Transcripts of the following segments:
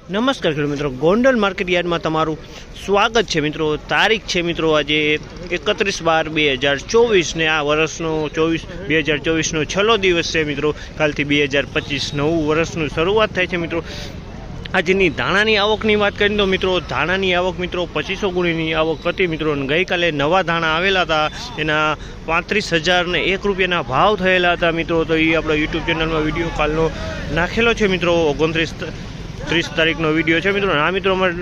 નમસ્કાર ખેડૂત મિત્રો, ગોંડલ માર્કેટ યાર્ડમાં તમારું સ્વાગત છે મિત્રો। તારીખ છે મિત્રો આજે 31/12/2024 ને આ વર્ષનો 2024નો છેલ્લો દિવસ છે મિત્રો। કાલથી 2025 નવું વર્ષનું શરૂઆત થાય છે મિત્રો। આજની ધાણાની આવકની વાત કરીએ તો મિત્રો ધાણાની આવક મિત્રો 2500 ગુણીની આવક હતી મિત્રો। ગઈકાલે નવા ધાણા આવેલા હતા, એના 35,001 રૂપિયાના ભાવ થયેલા હતા મિત્રો। તો એ આપણો યુટ્યુબ ચેનલમાં વિડીયો કાલનો નાખેલો છે મિત્રો। 29-30 તારીખનો વિડીયો છે મિત્રો। આ મિત્રો અમારે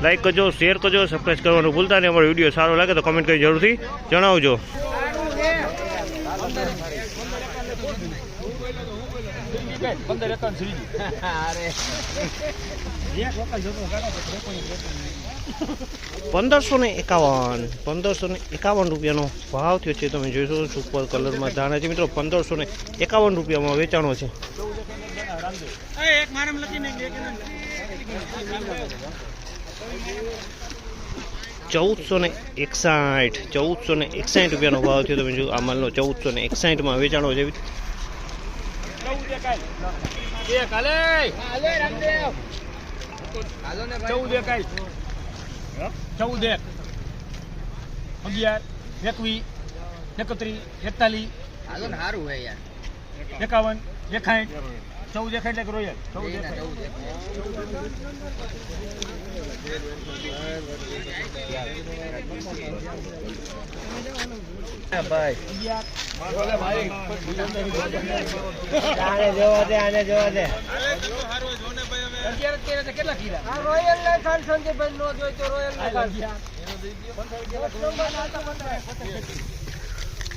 લાઈક કરજો, શેર કરજો, સબસ્ક્રાઈબ કરવાનું ભૂલતા નહીં। અમારો વિડીયો સારો લાગે તો કમેન્ટ કરી જરૂરથી જણાવજો। ₹1551 રૂપિયાનો ભાવ થયો છે। તમે જોઈ શકો સુપર કલરમાં ધાણા છે મિત્રો। 1551 રૂપિયામાં વેચાણો છે। ₹1461 રૂપિયાનો ભાવ થયો। તમે જો આ માલનો 1461માં વેચાણો છે।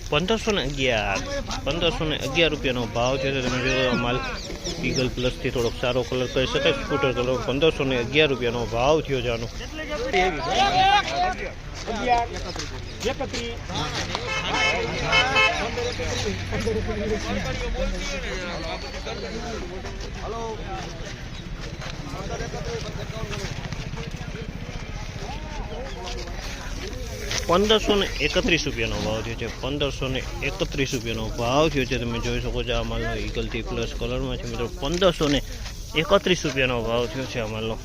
₹1511 રૂપિયાનો ભાવ છે। તમે જો માલ ઈગલ પ્લસથી થોડોક સારો કલર કહી શકાય, સ્કૂટર કલર। 1511 રૂપિયાનો ભાવ થયો છે આનો। ₹1531 રૂપિયાનો ભાવ થયો છે। 1531 રૂપિયાનો ભાવ થયો છે। તમે જોઈ શકો છો આ માલનો ઈગલથી પ્લસ કલરમાં છે મિત્રો। 1531 રૂપિયાનો ભાવ થયો છે આ માલનો।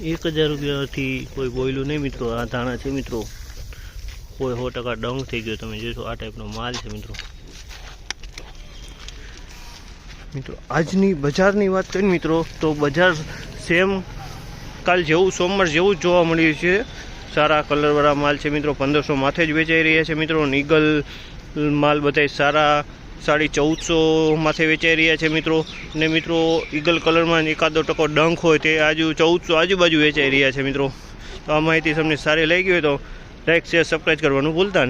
₹1000 કોઈ બોયલું નહીં મિત્રો। આ ધાણા છે મિત્રો, કોઈ 100% ડંગ થઈ ગયો। તમે જોશો આ ટાઈપનો માલ છે મિત્રો। આજની બજારની વાત કરીએ મિત્રો તો બજાર સેમ કાલ જેવું સોમવાર જેવું જ જોવા મળ્યું છે। સારા કલરવાળા માલ છે મિત્રો। 1500 માથે જ વેચાઈ રહ્યા છે મિત્રો। ઈગલ માલ બધા સારા 1450 માથે વેચાઈ રહ્યા છે મિત્રો। ને મિત્રો ઈગલ કલરમાં એકાદો ટકો ડંખ હોય તે 1400 આજુબાજુ વેચાઈ રહ્યા છે મિત્રો। તો આ માહિતી તમને સારી લાગી હોય તો લાઈક, શેર, સબસ્ક્રાઈબ કરવાનું ભૂલતા નહીં।